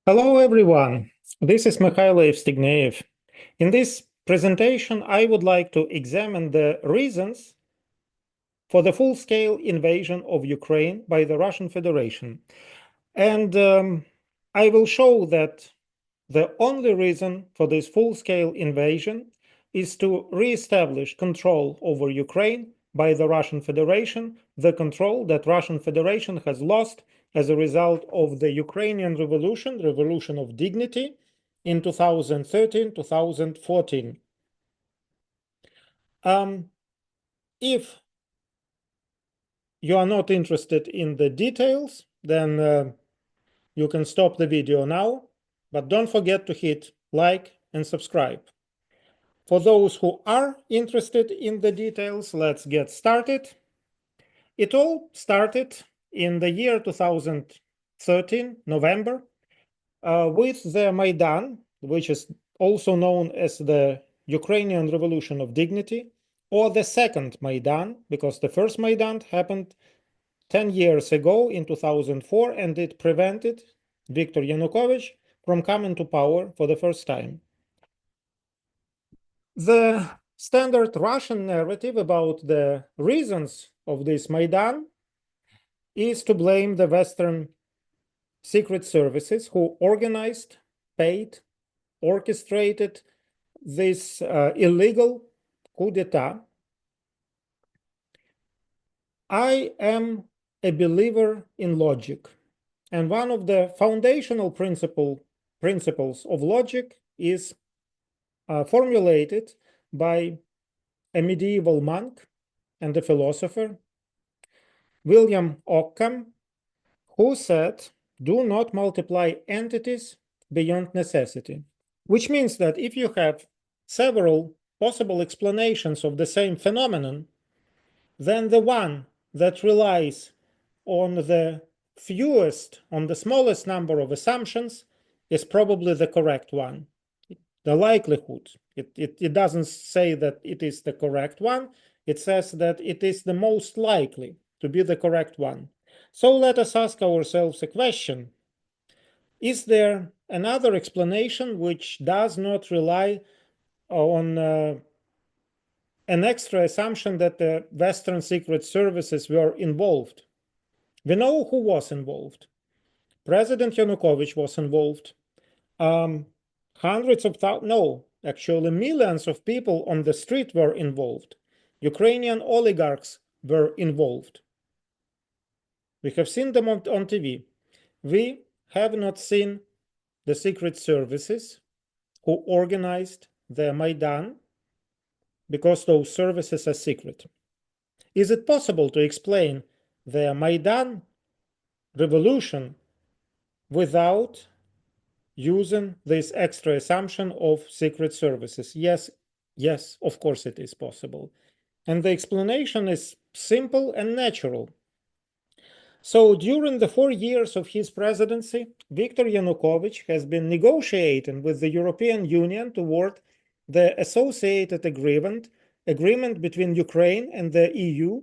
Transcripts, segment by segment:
Hello, everyone. This is Mikhail Evstigneev. In this presentation, I would like to examine the reasons for the full-scale invasion of Ukraine by the Russian Federation. And I will show that the only reason for this full-scale invasion is to re-establish control over Ukraine by the Russian Federation, the control that Russian Federation has lost as a result of the Ukrainian revolution of dignity in 2013-2014. If you are not interested in the details, then you can stop the video now, but don't forget to hit like and subscribe. For those who are interested in the details, let's get started. It all started in the year 2013, November, with the Maidan, which is also known as the Ukrainian Revolution of Dignity, or the second Maidan, because the first Maidan happened 10 years ago in 2004, and it prevented Viktor Yanukovych from coming to power for the first time. The standard Russian narrative about the reasons of this Maidan is to blame the Western secret services who organized, paid, orchestrated this illegal coup d'etat. I am a believer in logic, and one of the foundational principles of logic is formulated by a medieval monk and a philosopher, William Occam, who said, "Do not multiply entities beyond necessity," which means that if you have several possible explanations of the same phenomenon, then the one that relies on the smallest number of assumptions is probably the correct one. The likelihood, it doesn't say that it is the correct one, it says that it is the most likely to be the correct one. So let us ask ourselves a question. Is there another explanation which does not rely on an extra assumption that the Western secret services were involved? We know who was involved. President Yanukovych was involved. Hundreds of thousands, no, actually millions of people on the street were involved. Ukrainian oligarchs were involved. We have seen them on TV. We have not seen the secret services who organized the Maidan, because those services are secret. Is it possible to explain the Maidan revolution without using this extra assumption of secret services? Yes, of course it is possible. And the explanation is simple and natural. So during the 4 years of his presidency, Viktor Yanukovych has been negotiating with the European Union toward the associated agreement between Ukraine and the EU,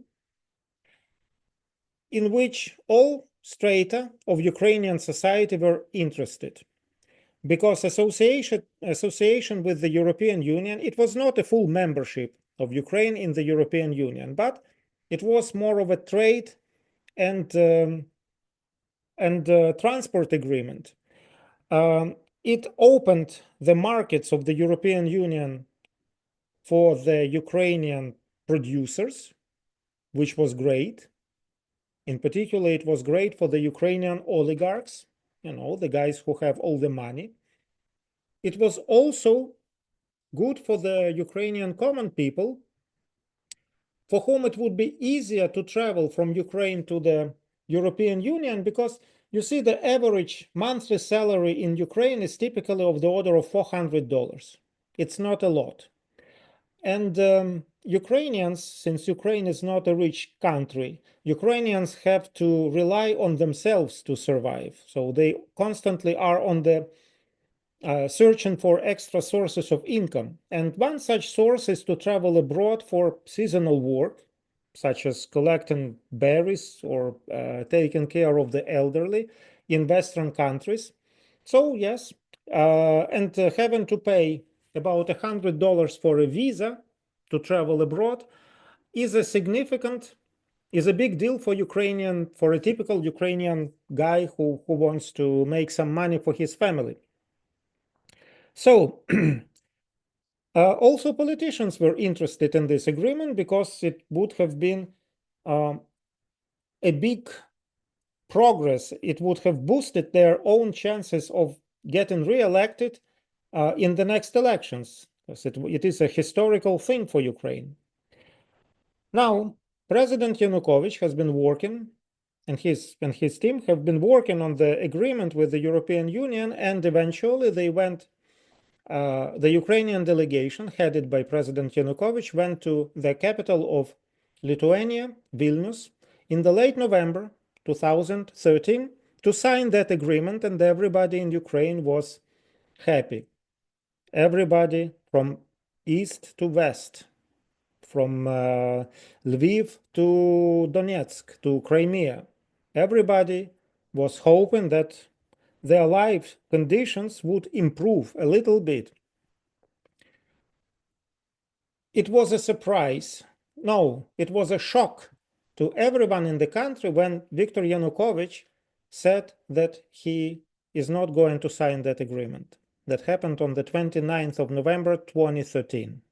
in which all strata of Ukrainian society were interested. Because association with the European Union, it was not a full membership of Ukraine in the European Union, but it was more of a trade and transport agreement. It opened the markets of the European Union for the Ukrainian producers, which was great. In particular, it was great for the Ukrainian oligarchs, the guys who have all the money. It was also good for the Ukrainian common people, for whom it would be easier to travel from Ukraine to the European Union, because you see, the average monthly salary in Ukraine is typically of the order of $400. It's not a lot. And Ukrainians, since Ukraine is not a rich country, Ukrainians have to rely on themselves to survive. So they constantly are on the searching for extra sources of income. And one such source is to travel abroad for seasonal work, such as collecting berries or taking care of the elderly in Western countries. So yes, and having to pay about $100 for a visa to travel abroad is a big deal for a typical Ukrainian guy who wants to make some money for his family. So also politicians were interested in this agreement because it would have been um, a big progress. It would have boosted their own chances of getting re-elected in the next elections, because it is a historical thing for Ukraine. Now, President Yanukovych has been working, and his team have been working on the agreement with the European Union, and eventually the Ukrainian delegation, headed by President Yanukovych, went to the capital of Lithuania, Vilnius, in the late November 2013 to sign that agreement, and everybody in Ukraine was happy. Everybody from east to west, from Lviv to Donetsk to Crimea, everybody was hoping that their life conditions would improve a little bit. It was a surprise. No, it was a shock to everyone in the country when Viktor Yanukovych said that he is not going to sign that agreement. That happened on the 29th of November 2013.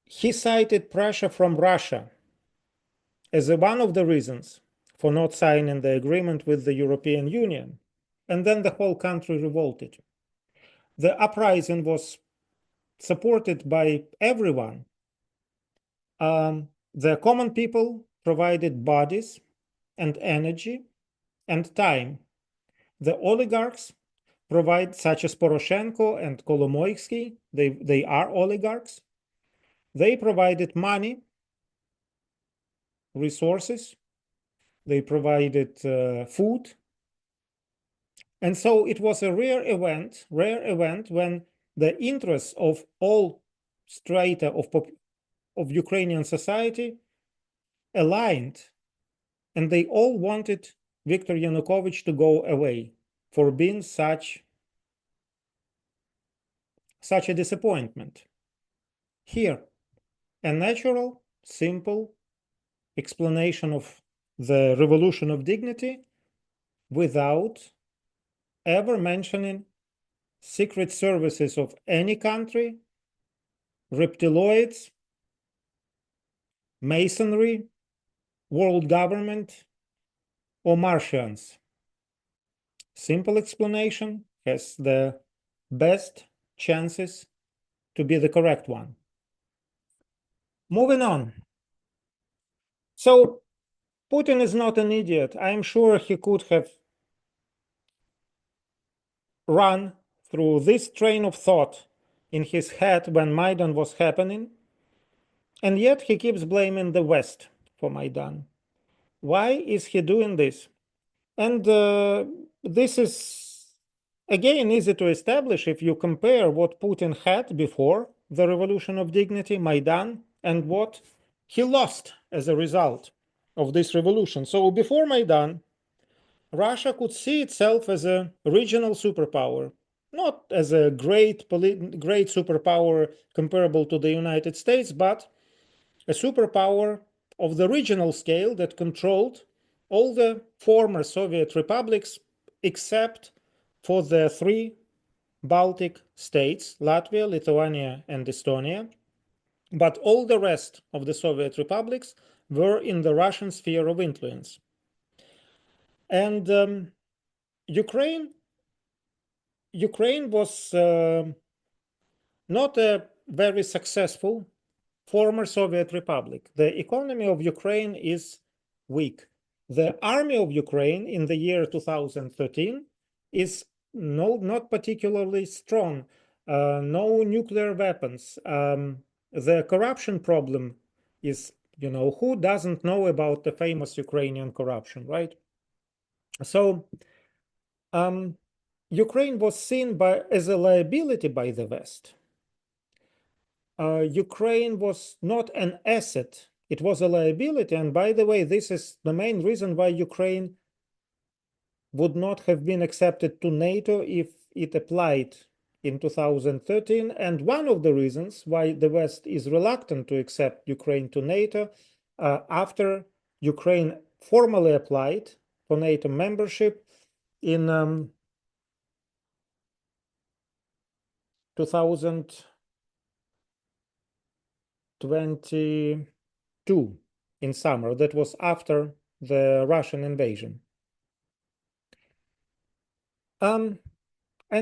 He cited pressure from Russia as one of the reasons for not signing the agreement with the European Union. And then the whole country revolted. The uprising was supported by everyone. The common people provided bodies and energy and time. The oligarchs provide, such as Poroshenko and Kolomoisky, they are oligarchs. They provided money, resources, they provided food. And so it was a rare event when the interests of all strata of Ukrainian society aligned, and they all wanted Viktor Yanukovych to go away for being such a disappointment. Here, a natural, simple explanation of the revolution of dignity without ever mentioning secret services of any country, reptiloids, masonry, world government, or Martians. Simple explanation has the best chances to be the correct one. Moving on. So Putin is not an idiot. I'm sure he could have run through this train of thought in his head when Maidan was happening, and yet he keeps blaming the West for Maidan. Why is he doing this? And this is, again, easy to establish if you compare what Putin had before the Revolution of Dignity, Maidan, and what he lost as a result of this revolution. So before Maidan, Russia could see itself as a regional superpower, not as a great superpower comparable to the United States, but a superpower of the regional scale that controlled all the former Soviet republics except for the three Baltic states, Latvia, Lithuania, and Estonia. But all the rest of the Soviet republics were in the Russian sphere of influence. And Ukraine was not a very successful former Soviet republic. The economy of Ukraine is weak. The army of Ukraine in the year 2013 is not particularly strong. No nuclear weapons. The corruption problem is, who doesn't know about the famous Ukrainian corruption, right? So Ukraine was seen as a liability by the West. Ukraine was not an asset, it was a liability. And by the way, this is the main reason why Ukraine would not have been accepted to NATO if it applied in 2013. And one of the reasons why the West is reluctant to accept Ukraine to NATO after Ukraine formally applied for NATO membership in 2022 in summer. That was after the Russian invasion. And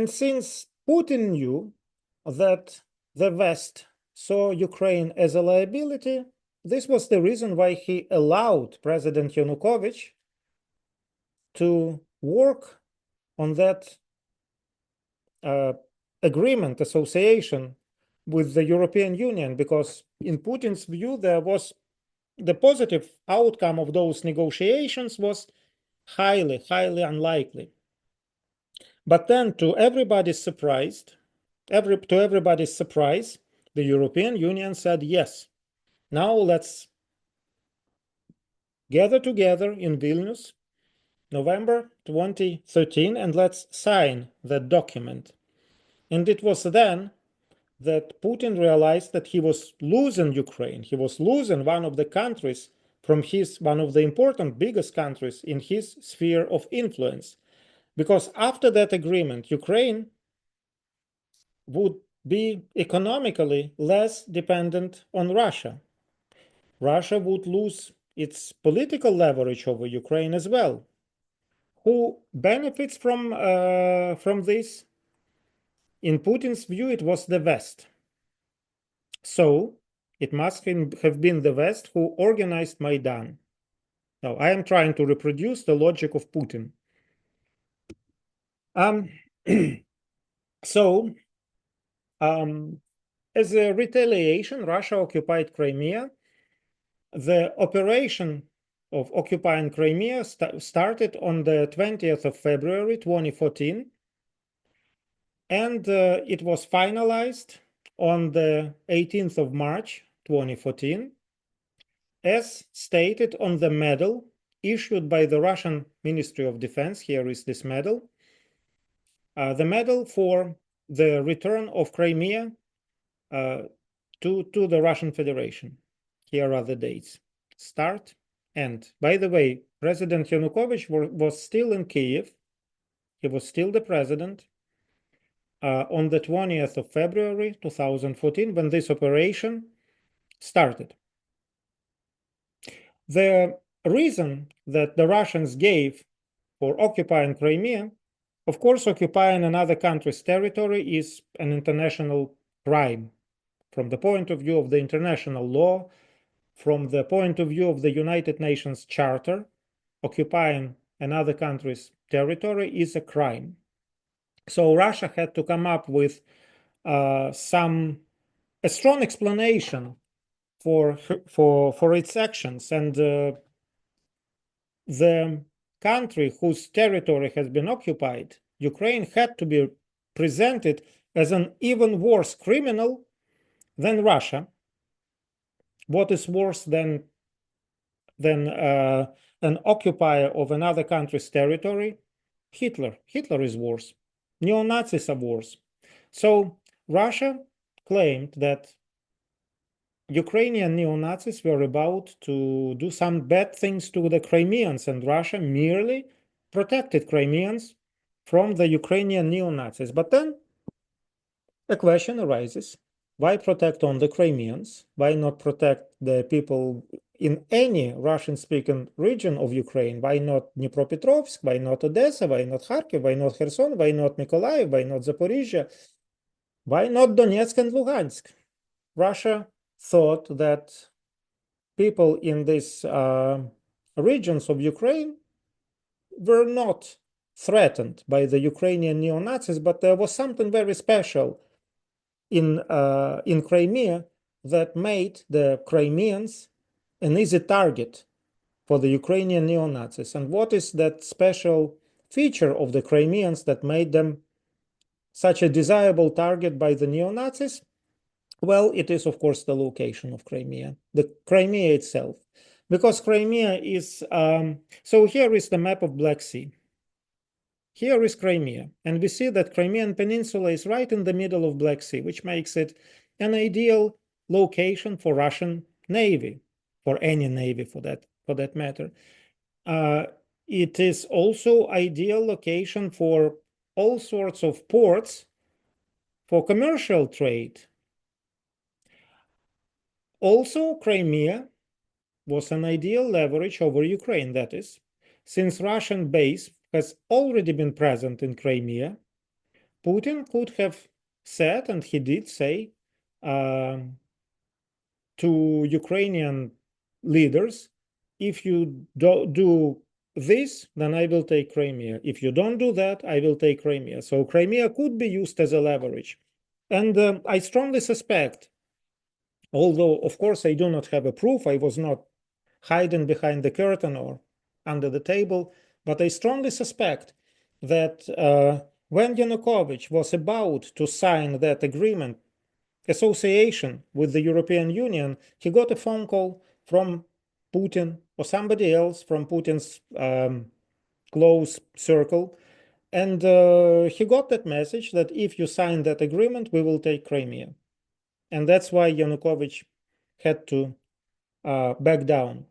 since Putin knew that the West saw Ukraine as a liability, this was the reason why he allowed President Yanukovych to work on that agreement, association with the European Union, because in Putin's view, there was the positive outcome of those negotiations was highly, highly unlikely. But then, to everybody's surprise, the European Union said, yes, now let's gather together in Vilnius, November 2013, and let's sign that document. And it was then that Putin realized that he was losing Ukraine. He was losing one of the countries from one of the important, biggest countries in his sphere of influence. Because after that agreement, Ukraine would be economically less dependent on Russia. Russia would lose its political leverage over Ukraine as well. Who benefits from this? In Putin's view, it was the West. So it must have been the West who organized Maidan. Now, I am trying to reproduce the logic of Putin. So, as a retaliation, Russia occupied Crimea. The operation of occupying Crimea started on the 20th of February 2014, and it was finalized on the 18th of March 2014, as stated on the medal issued by the Russian Ministry of Defense. Here is this medal. The medal for the return of Crimea to the Russian Federation. Here are the dates. Start, end. By the way, President Yanukovych was still in Kiev. He was still the president on the 20th of February 2014 when this operation started. The reason that the Russians gave for occupying Crimea, of course, occupying another country's territory is an international crime from the point of view of the international law, from the point of view of the United Nations Charter. Occupying another country's territory is a crime. So Russia had to come up with a strong explanation for its actions, and the country whose territory has been occupied, Ukraine, had to be presented as an even worse criminal than Russia. What is worse than an occupier of another country's territory? Hitler. Hitler is worse. Neo-Nazis are worse. So Russia claimed that Ukrainian neo-Nazis were about to do some bad things to the Crimeans, and Russia merely protected Crimeans from the Ukrainian neo-Nazis. But then a question arises: why protect only the Crimeans? Why not protect the people in any Russian-speaking region of Ukraine? Why not Dnipropetrovsk? Why not Odessa? Why not Kharkiv? Why not Kherson? Why not Mykolaiv? Why not Zaporizhia? Why not Donetsk and Luhansk? Russia thought that people in these regions of Ukraine were not threatened by the Ukrainian neo-Nazis, but there was something very special in Crimea that made the Crimeans an easy target for the Ukrainian neo-Nazis. And what is that special feature of the Crimeans that made them such a desirable target by the neo-Nazis? Well, it is, of course, the location of Crimea, the Crimea itself. Because Crimea is, so here is the map of Black Sea. here is Crimea. And we see that Crimean Peninsula is right in the middle of Black Sea, which makes it an ideal location for Russian Navy, for any Navy for that matter. It is also ideal location for all sorts of ports for commercial trade. Also, Crimea was an ideal leverage over Ukraine, that is, since Russian base has already been present in Crimea, Putin could have said, and he did say, to Ukrainian leaders, if you do this, then I will take Crimea. If you don't do that, I will take Crimea. So Crimea could be used as a leverage. And I strongly suspect, although of course I do not have a proof, I was not hiding behind the curtain or under the table, but I strongly suspect that when Yanukovych was about to sign that agreement, association with the European Union, he got a phone call from Putin or somebody else from Putin's close circle. And he got that message that if you sign that agreement, we will take Crimea. And that's why Yanukovych had to back down.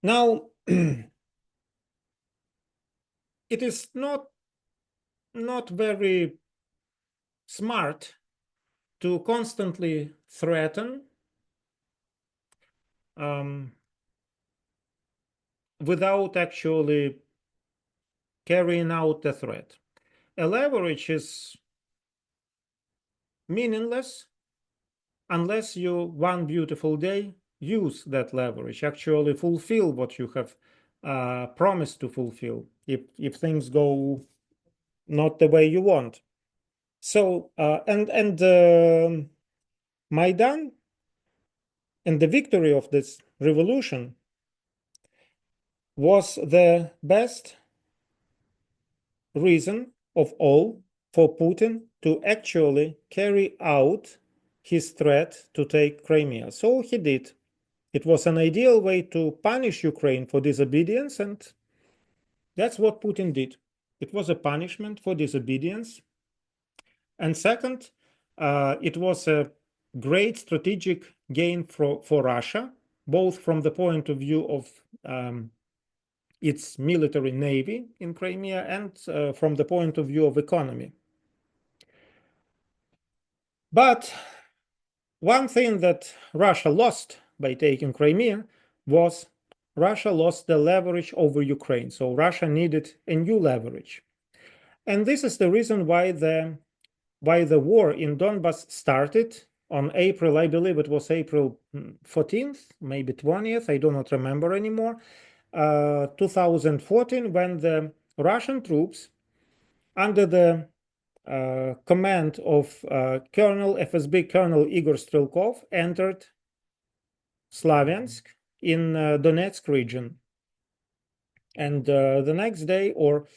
Now, it is not very smart to constantly threaten without actually carrying out the threat. A leverage is meaningless unless you, one beautiful day, use that leverage, actually fulfill what you have promised to fulfill if things go not the way you want. So, Maidan and the victory of this revolution was the best reason of all for Putin to actually carry out his threat to take Crimea. So he did. It was an ideal way to punish Ukraine for disobedience, and that's what Putin did. It was a punishment for disobedience. And second, it was a great strategic gain for Russia, both from the point of view of its military navy in Crimea and from the point of view of economy. But one thing that Russia lost by taking Crimea was Russia lost the leverage over Ukraine. So Russia needed a new leverage. And this is the reason why the war in Donbas started on April, I believe it was April 14th, maybe 20th, I do not remember anymore, 2014, when the Russian troops, under the command of FSB Colonel Igor Strelkov, entered Slaviansk in Donetsk region. And the next day, or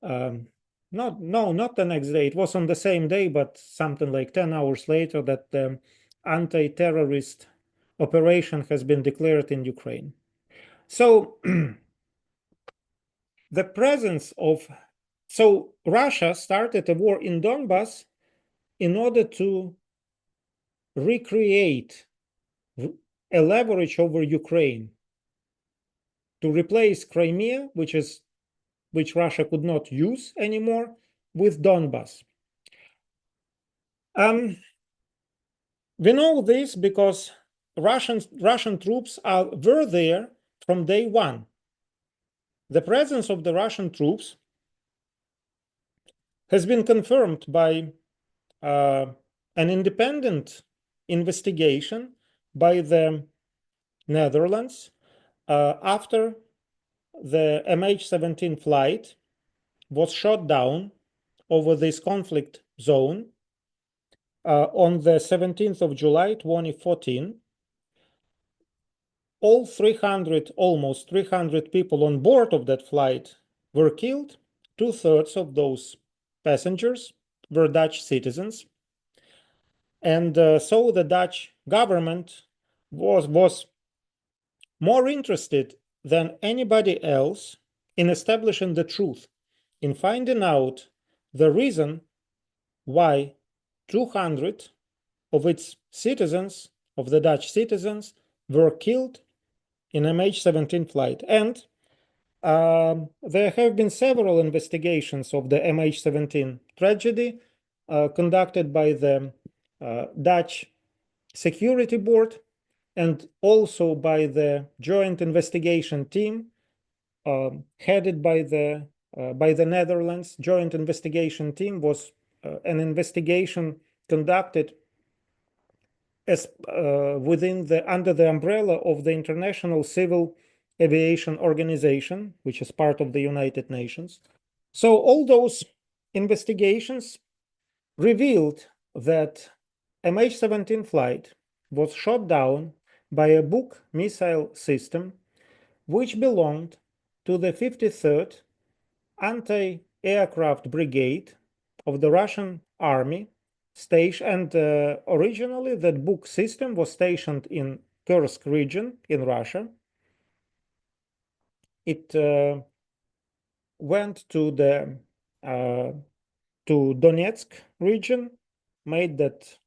not the next day, it was on the same day, but something like 10 hours later, that the anti-terrorist operation has been declared in Ukraine. So the presence of, so Russia started a war in Donbas in order to recreate a leverage over Ukraine, to replace Crimea, which Russia could not use anymore, with Donbas. We know this because Russian troops were there from day one. The presence of the Russian troops has been confirmed by an independent investigation by the Netherlands after the MH17 flight was shot down over this conflict zone on the 17th of July 2014. All 300, almost 300 people on board of that flight were killed. 2/3 of those passengers were Dutch citizens. And so the Dutch government was more interested than anybody else in establishing the truth, in finding out the reason why 200 of its citizens, of the Dutch citizens, were killed in MH17 flight. And there have been several investigations of the MH17 tragedy conducted by the Dutch Security Board and also by the Joint Investigation Team headed by the Netherlands. Joint Investigation Team was an investigation conducted as under the umbrella of the International Civil Aviation Organization, which is part of the United Nations. So all those investigations revealed that MH17 flight was shot down by a Buk missile system which belonged to the 53rd Anti-Aircraft Brigade of the Russian Army and originally that Buk system was stationed in Kursk region in Russia. It went to the to Donetsk region, made that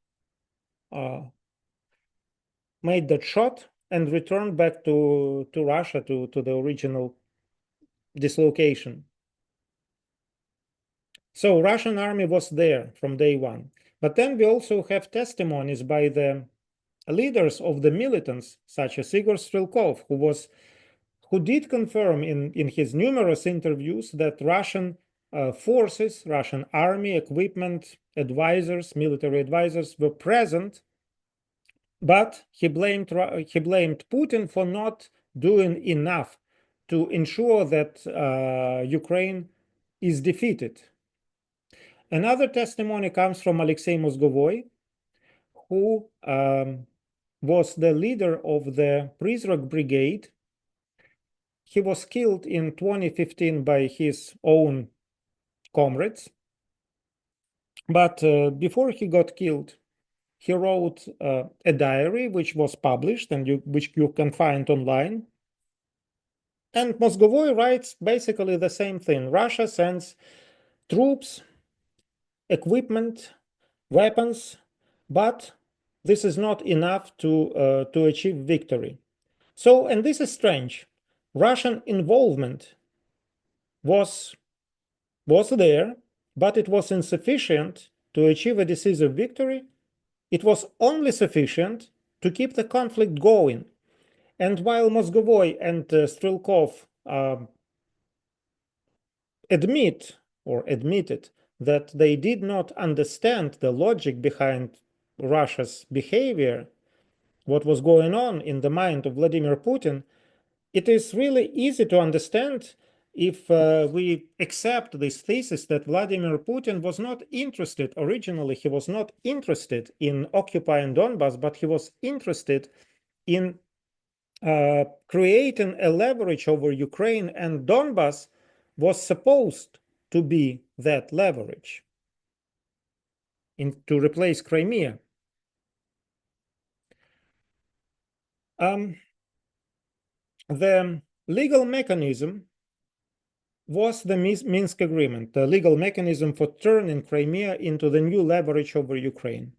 shot, and returned back to Russia to the original dislocation. So Russian army was there from day one. But then we also have testimonies by the leaders of the militants, such as Igor Strelkov, who did confirm in his numerous interviews that Russian forces, Russian army, equipment, advisors, military advisors were present, but he blamed Putin for not doing enough to ensure that Ukraine is defeated. Another testimony comes from Alexei Mozgovoi, who was the leader of the Prizrek Brigade. He was killed in 2015 by his own comrades. But before he got killed, he wrote a diary which was published and which you can find online. And Mozgovoi writes basically the same thing. Russia sends troops, equipment, weapons, but this is not enough to achieve victory. So, and this is strange. Russian involvement was there, but it was insufficient to achieve a decisive victory. It was only sufficient to keep the conflict going. And while Mozgovoi and Strelkov admitted that they did not understand the logic behind Russia's behavior, what was going on in the mind of Vladimir Putin, it is really easy to understand if we accept this thesis that Vladimir Putin was not interested, originally he was not interested in occupying Donbas, but he was interested in creating a leverage over Ukraine, and Donbas was supposed to be that leverage to replace Crimea. The legal mechanism was the Minsk agreement, the legal mechanism for turning Crimea into the new leverage over Ukraine.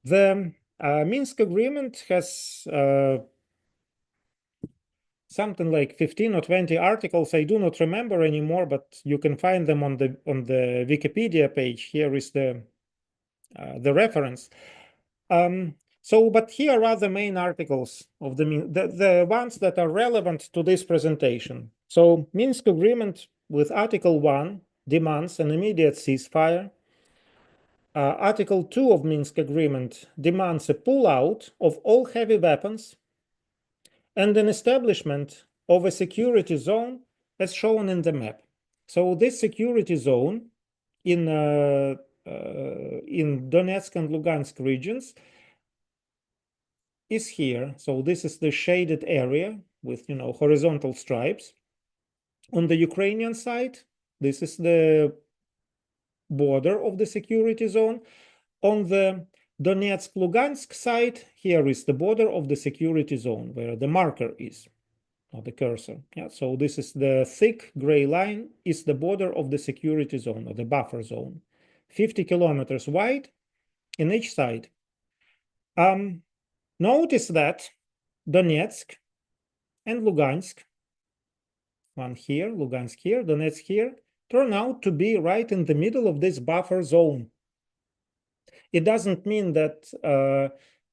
The Minsk agreement has something like 15 or 20 articles. I do not remember anymore, but you can find them on the Wikipedia page. Here is the reference. But here are the main articles of the ones that are relevant to this presentation. So Minsk agreement with Article 1 demands an immediate ceasefire. Article 2 of Minsk agreement demands a pullout of all heavy weapons and an establishment of a security zone as shown in the map. So this security zone in Donetsk and Lugansk regions is here. So this is the shaded area with, horizontal stripes. On the Ukrainian side, this is the border of the security zone. On the Donetsk-Lugansk side, here is the border of the security zone where the marker is. not the cursor. Yeah, so this is the thick gray line is the border of the security zone or the buffer zone, 50 kilometers wide in each side. Notice that Donetsk and Lugansk, one here, Lugansk here, Donetsk here, turn out to be right in the middle of this buffer zone. It doesn't mean that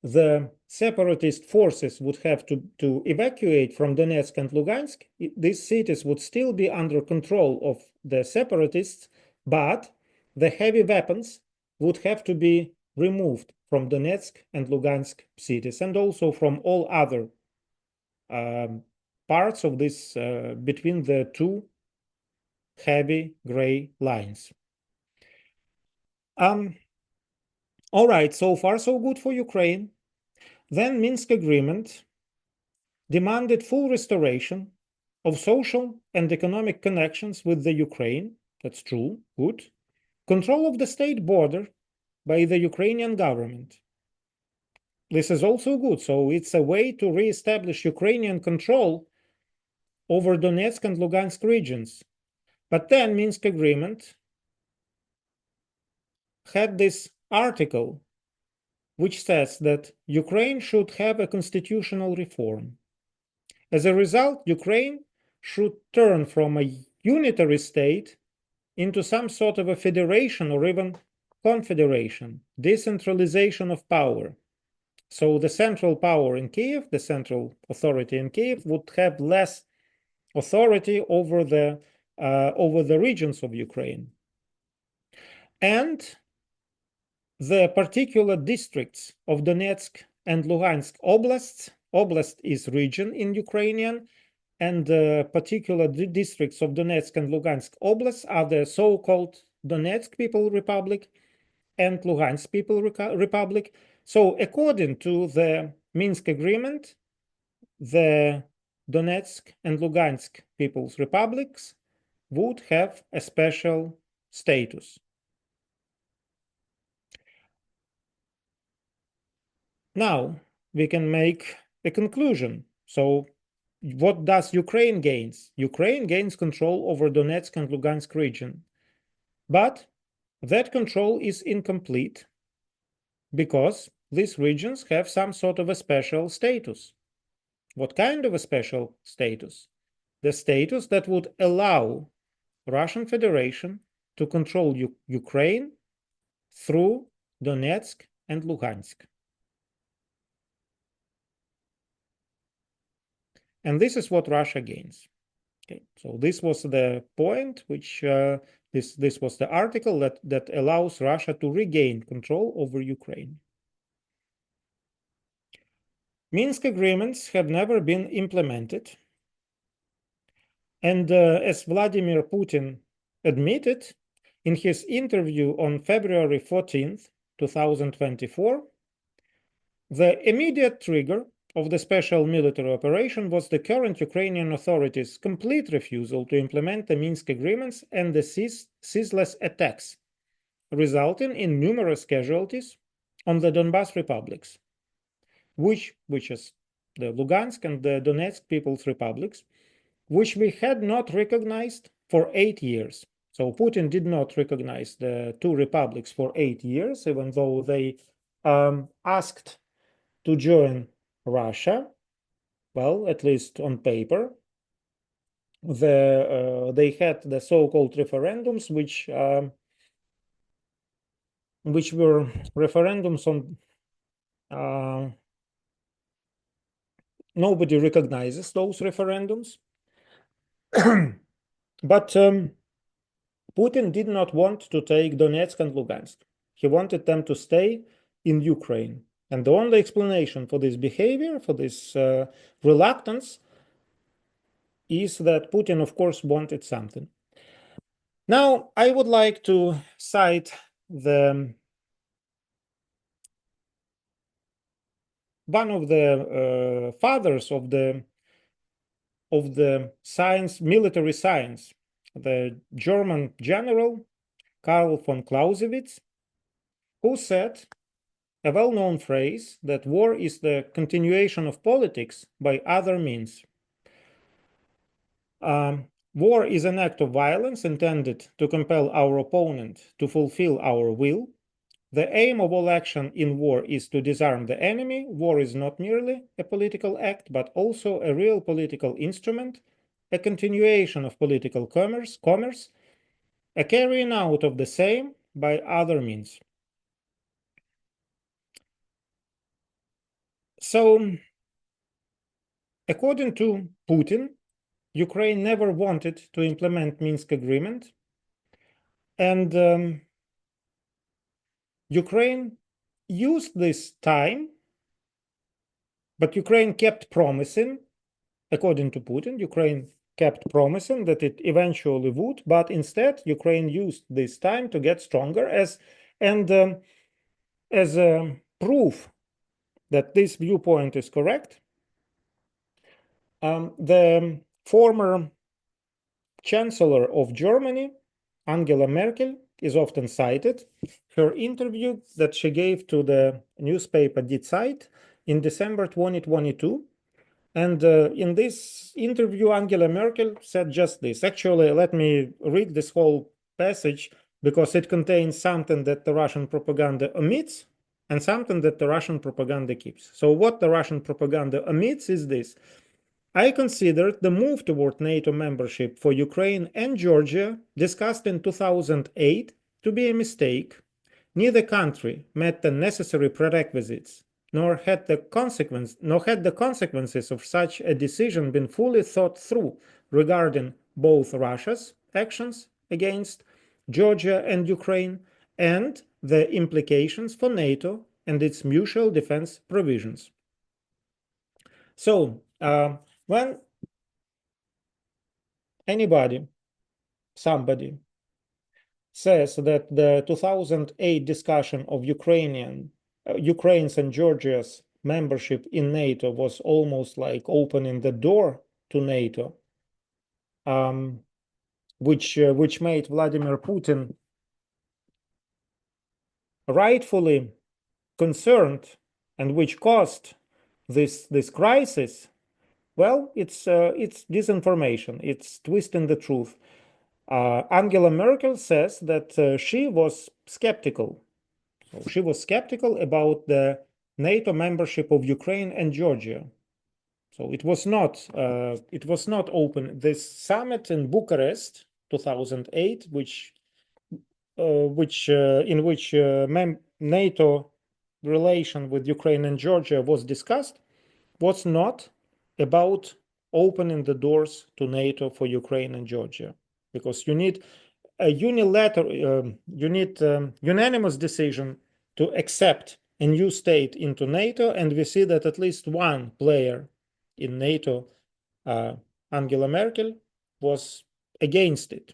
the separatist forces would have to evacuate from Donetsk and Lugansk. These cities would still be under control of the separatists, but the heavy weapons would have to be removed from Donetsk and Lugansk cities, and also from all other parts of this between the two heavy gray lines. All right, so far so good for Ukraine. Then Minsk agreement demanded full restoration of social and economic connections with the Ukraine. That's true, good. Control of the state border by the Ukrainian government. This is also good. So it's a way to reestablish Ukrainian control over Donetsk and Lugansk regions. But then Minsk agreement had this article which says that Ukraine should have a constitutional reform. As a result, Ukraine should turn from a unitary state into some sort of a federation or even confederation, decentralization of power. So the central power in Kiev, the central authority in Kiev, would have less authority over the regions of Ukraine. And the particular districts of Donetsk and Luhansk oblasts, oblast is region in Ukrainian, and particular districts of Donetsk and Lugansk oblasts are the so-called Donetsk People Republic and Luhansk People Republic. So according to the Minsk Agreement, the Donetsk and Lugansk People's Republics would have a special status. Now we can make a conclusion. So what does Ukraine gains? Ukraine gains control over Donetsk and Lugansk region. But that control is incomplete because these regions have some sort of a special status. What kind of a special status? The status that would allow Russian Federation to control Ukraine through Donetsk and Luhansk. And this is what Russia gains. Okay, so this was the point which this was the article that allows Russia to regain control over Ukraine. Minsk agreements have never been implemented. And as Vladimir Putin admitted in his interview on February 14th, 2024, the immediate trigger of the special military operation was the current Ukrainian authorities' complete refusal to implement the Minsk agreements and the ceaseless attacks, resulting in numerous casualties on the Donbas republics, which is the Lugansk and the Donetsk People's Republics, which we had not recognized for 8 years. So Putin did not recognize the two republics for 8 years, even though they asked to join Russia. Well, at least on paper. They had the so-called referendums, which were referendums on nobody recognizes those referendums. But Putin did not want to take Donetsk and Lugansk. He wanted them to stay in Ukraine. And the only explanation for this behavior, for this reluctance, is that Putin, of course, wanted something. Now, I would like to cite one of the fathers of the science, military science, the German general Karl von Clausewitz, who said a well-known phrase that war is the continuation of politics by other means. War is an act of violence intended to compel our opponent to fulfill our will. The aim of all action in war is to disarm the enemy. War is not merely a political act, but also a real political instrument, a continuation of political commerce, a carrying out of the same by other means. So, according to Putin, Ukraine never wanted to implement Minsk agreement, and Ukraine used this time, but Ukraine kept promising, according to Putin, Ukraine kept promising that it eventually would, but instead Ukraine used this time to get stronger as proof that this viewpoint is correct. The former Chancellor of Germany, Angela Merkel, is often cited. Her interview that she gave to the newspaper Die Zeit in December 2022. And in this interview, Angela Merkel said just this. Actually, let me read this whole passage because it contains something that the Russian propaganda omits and something that the Russian propaganda keeps. So what the Russian propaganda omits is this. I considered the move toward NATO membership for Ukraine and Georgia, discussed in 2008, to be a mistake. Neither country met the necessary prerequisites, nor had the consequences of such a decision been fully thought through regarding both Russia's actions against Georgia and Ukraine and the implications for NATO and its mutual defense provisions. So, when somebody says that the 2008 discussion of Ukraine's and Georgia's membership in NATO was almost like opening the door to NATO, which made Vladimir Putin rightfully concerned and which caused this crisis. Well, it's disinformation. It's twisting the truth. Angela Merkel says that she was skeptical. So she was skeptical about the NATO membership of Ukraine and Georgia. So it was not open. This summit in Bucharest, 2008, in which NATO relation with Ukraine and Georgia was discussed, was not about opening the doors to NATO for Ukraine and Georgia, because you need a unanimous decision to accept a new state into NATO, and we see that at least one player in NATO, Angela Merkel, was against it.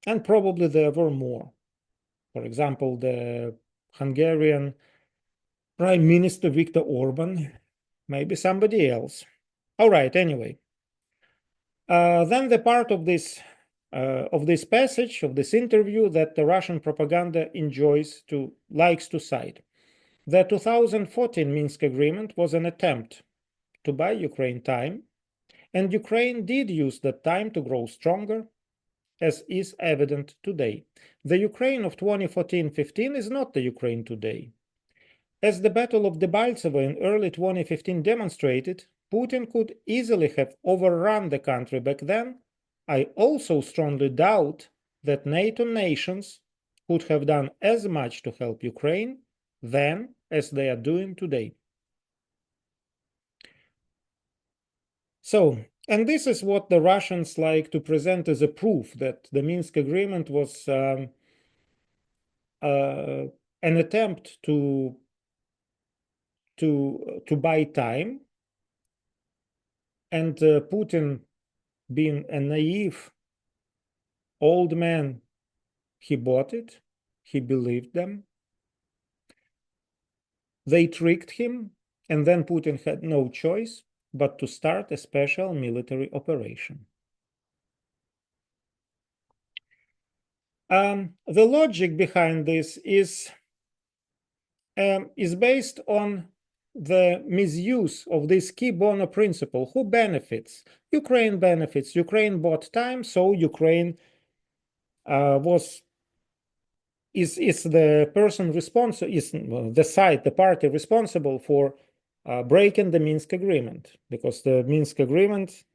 And probably there were more. For example, the Hungarian Prime Minister Viktor Orban, maybe somebody else. All right, anyway. Then the part of this passage, of this interview, that the Russian propaganda likes to cite. The 2014 Minsk agreement was an attempt to buy Ukraine time, and Ukraine did use that time to grow stronger, as is evident today. The Ukraine of 2014-15 is not the Ukraine today. As the Battle of Debaltsevo in early 2015 demonstrated, Putin could easily have overrun the country back then. I also strongly doubt that NATO nations would have done as much to help Ukraine then as they are doing today. So, and this is what the Russians like to present as a proof that the Minsk agreement was an attempt to buy time, and Putin, being a naive old man, he bought it, he believed them, they tricked him, and then Putin had no choice but to start a special military operation. The logic behind this is based on the misuse of this key bono principle, who benefits? Ukraine benefits. Ukraine bought time, so Ukraine is the person responsible, is the side, the party responsible for breaking the Minsk agreement, because the Minsk agreement,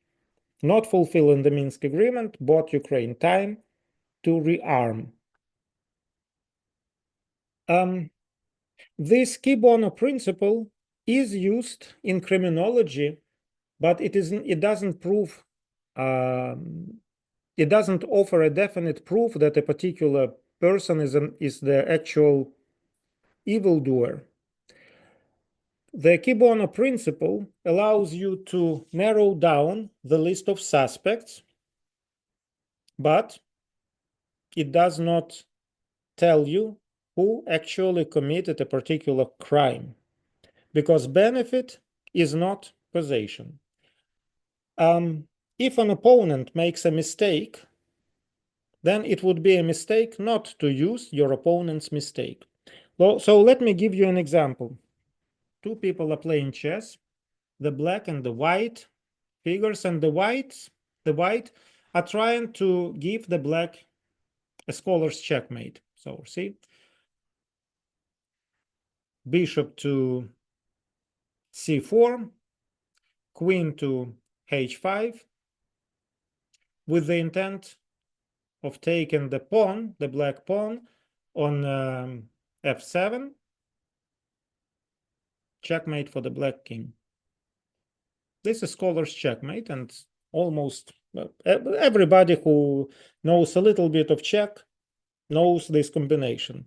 not fulfilling the Minsk agreement, bought Ukraine time to rearm. This key bono principle is used in criminology, but it doesn't prove, it doesn't offer a definite proof that a particular person is the actual evildoer. The key bono principle allows you to narrow down the list of suspects, but it does not tell you who actually committed a particular crime, because benefit is not causation. If an opponent makes a mistake, then it would be a mistake not to use your opponent's mistake. So let me give you an example. Two people are playing chess, the black and the white figures, and the white are trying to give the black a scholar's checkmate. So see, bishop to c4, queen to h5, with the intent of taking the pawn, the black pawn, on f7, checkmate for the black king. This is scholar's checkmate, and almost everybody who knows a little bit of Czech knows this combination.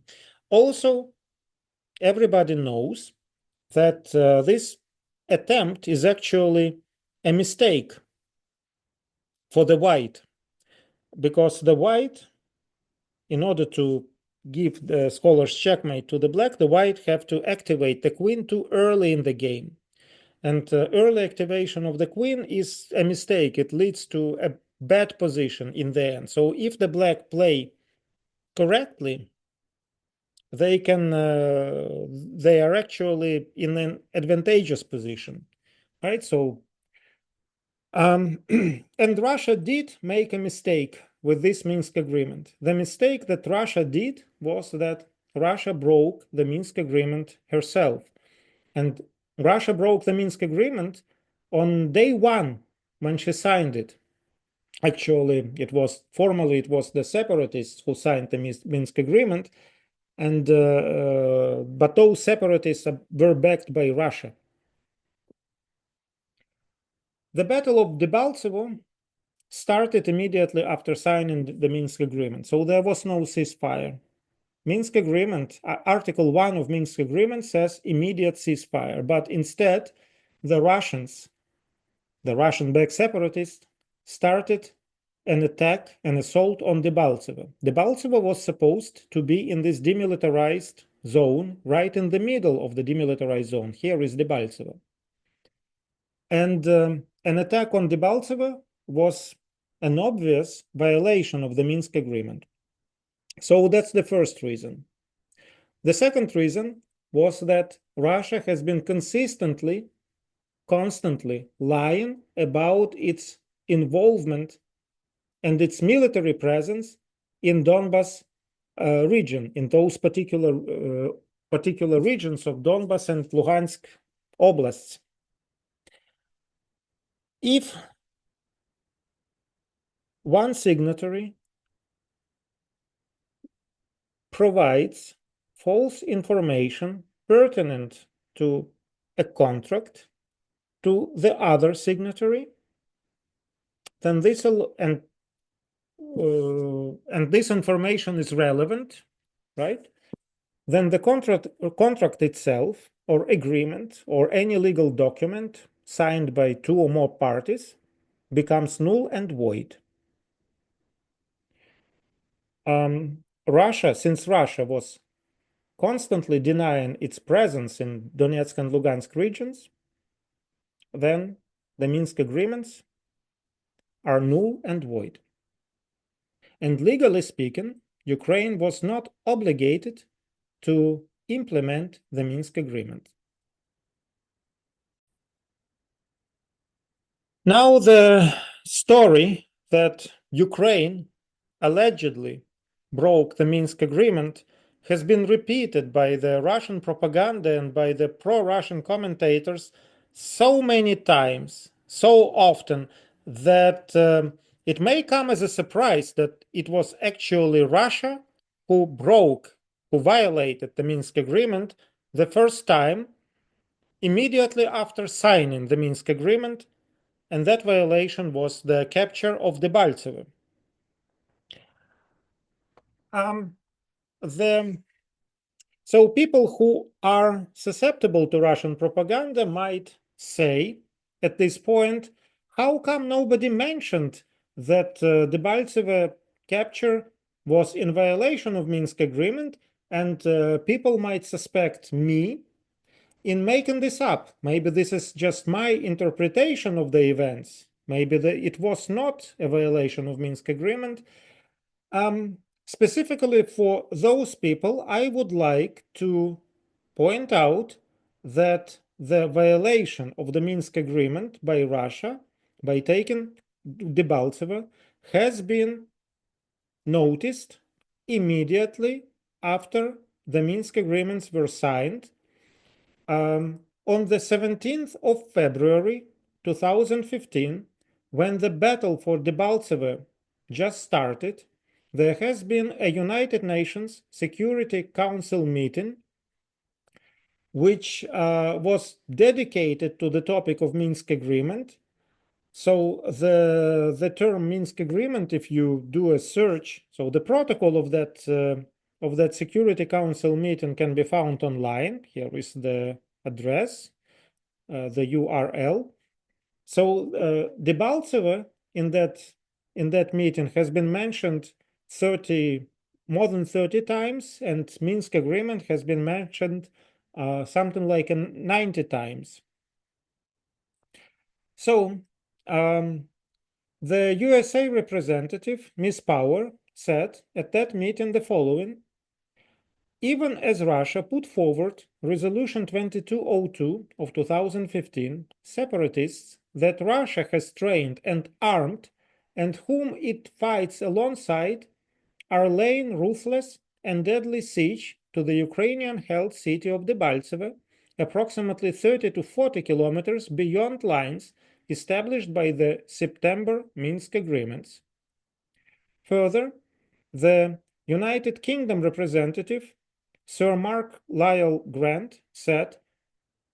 Also, everybody knows that this attempt is actually a mistake for the white, because the white, in order to give the scholar's checkmate to the black, the white have to activate the queen too early in the game. And early activation of the queen is a mistake. It leads to a bad position in the end. So if the black play correctly, they are actually in an advantageous position, right? So and Russia did make a mistake with this Minsk agreement. The mistake that Russia did was that Russia broke the Minsk agreement herself. And Russia broke the Minsk agreement on day one when she signed it. Actually, it was the separatists who signed the Minsk agreement, and but those separatists were backed by Russia. The Battle of Debaltsevo started immediately after signing the Minsk agreement, so there was no ceasefire. Minsk agreement, Article 1 of Minsk agreement says immediate ceasefire, but instead the Russian-backed separatists started an attack, an assault on Debaltsevo. Debaltsevo was supposed to be in this demilitarized zone, right in the middle of the demilitarized zone. Here is Debaltsevo. And an attack on Debaltsevo was an obvious violation of the Minsk agreement. So that's the first reason. The second reason was that Russia has been constantly lying about its involvement and its military presence in Donbas region, in those particular regions of Donbas and Luhansk oblasts. If one signatory provides false information pertinent to a contract to the other signatory, then this and this information is relevant, right? Then the contract itself, or agreement, or any legal document signed by two or more parties becomes null and void. Since Russia was constantly denying its presence in Donetsk and Lugansk regions, then the Minsk agreements are null and void. And legally speaking, Ukraine was not obligated to implement the Minsk agreement. Now, the story that Ukraine allegedly broke the Minsk agreement has been repeated by the Russian propaganda and by the pro-Russian commentators so many times, so often, that it may come as a surprise that it was actually Russia who violated the Minsk agreement the first time immediately after signing the Minsk agreement, and that violation was the capture of Debaltseve. Um, so people who are susceptible to Russian propaganda might say at this point, how come nobody mentioned that Debaltseve capture was in violation of Minsk agreement, and people might suspect me in making this up. Maybe this is just my interpretation of the events. Maybe it was not a violation of Minsk agreement. Specifically for those people, I would like to point out that the violation of the Minsk agreement by Russia, by taking Debaltseve, has been noticed immediately after the Minsk agreements were signed. On the 17th of February 2015, when the battle for Debaltseve just started, there has been a United Nations Security Council meeting which was dedicated to the topic of Minsk Agreement. So the term Minsk Agreement, if you do a search, so the protocol of that Security Council meeting can be found online. Here is the address, the URL. So Debaltseve in that meeting has been mentioned more than 30 times, and Minsk Agreement has been mentioned something like 90 times. So the USA representative, Ms. Power, said at that meeting the following: even as Russia put forward Resolution 2202 of 2015, separatists that Russia has trained and armed and whom it fights alongside are laying ruthless and deadly siege to the Ukrainian-held city of Debaltseve, approximately 30 to 40 kilometers beyond lines established by the September Minsk agreements. Further, the United Kingdom representative, Sir Mark Lyall Grant, said,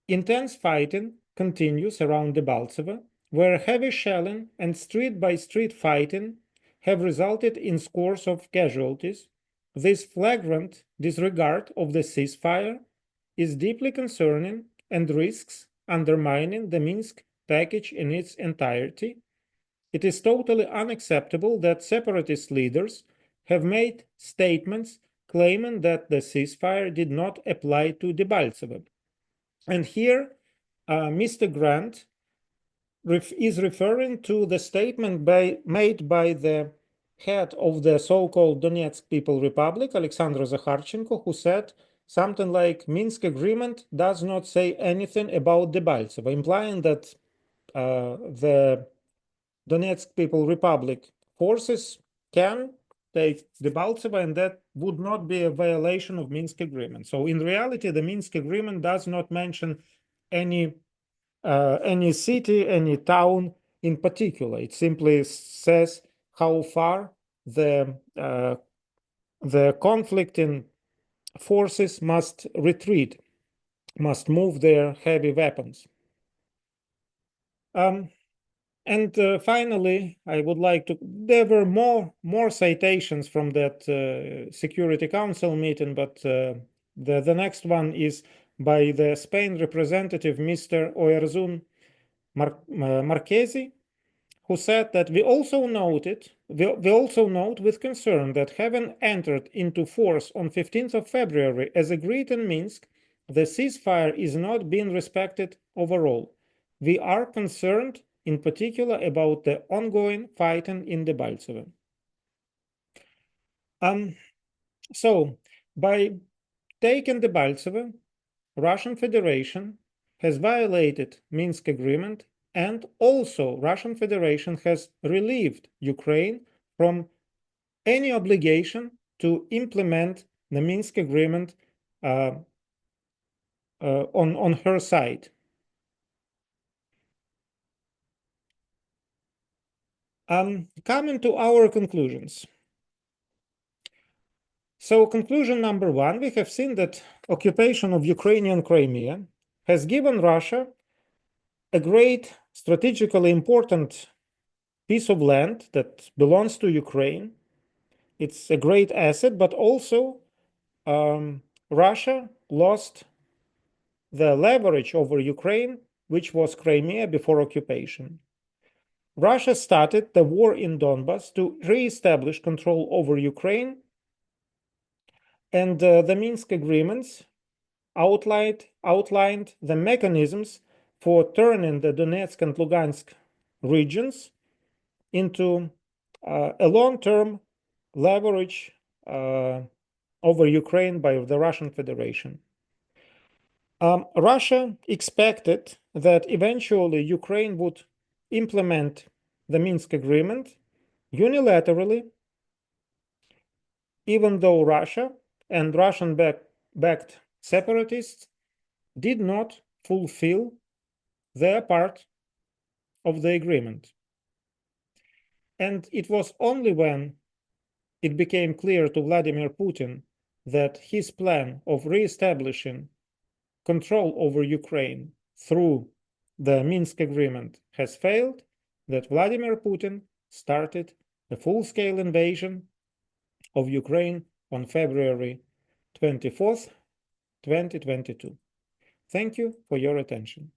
intense fighting continues around Debaltseve, where heavy shelling and street-by-street fighting have resulted in scores of casualties. This flagrant disregard of the ceasefire is deeply concerning and risks undermining the Minsk package in its entirety. It is totally unacceptable that separatist leaders have made statements claiming that the ceasefire did not apply to Debaltseve. And here, Mr. Grant is referring to the statement made by the head of the so-called Donetsk People Republic, Alexander Zakharchenko, who said something like Minsk agreement does not say anything about Debaltseve, implying that the Donetsk People Republic forces can take Debaltseve, and that would not be a violation of Minsk agreement. So in reality, the Minsk agreement does not mention any city, any town in particular. It simply says how far the conflicting forces must retreat, must move their heavy weapons. And finally, I would like to. There were more citations from that Security Council meeting, but the next one is by the Spain representative, Mr. Oyarzun Marchesi, who said that we also note with concern that having entered into force on 15th of February as agreed in Minsk, the ceasefire is not being respected overall. We are concerned in particular about the ongoing fighting in Debaltseve. So, by taking Debaltseve, Russian Federation has violated Minsk agreement And also, Russian Federation has relieved Ukraine from any obligation to implement the Minsk agreement on her side. Coming to our conclusions. So conclusion number one, we have seen that occupation of Ukrainian Crimea has given Russia a great strategically important piece of land that belongs to Ukraine. It's a great asset, but also Russia lost the leverage over Ukraine, which was Crimea before occupation. Russia started the war in Donbas to re-establish control over Ukraine, and the Minsk agreements outlined the mechanisms for turning the Donetsk and Lugansk regions into a long-term leverage over Ukraine by the Russian Federation. Russia expected that eventually Ukraine would implement the Minsk agreement unilaterally, even though Russia and Russian-backed separatists did not fulfill their part of the agreement. And it was only when it became clear to Vladimir Putin that his plan of re-establishing control over Ukraine through the Minsk agreement has failed, that Vladimir Putin started a full-scale invasion of Ukraine on February 24th, 2022. Thank you for your attention.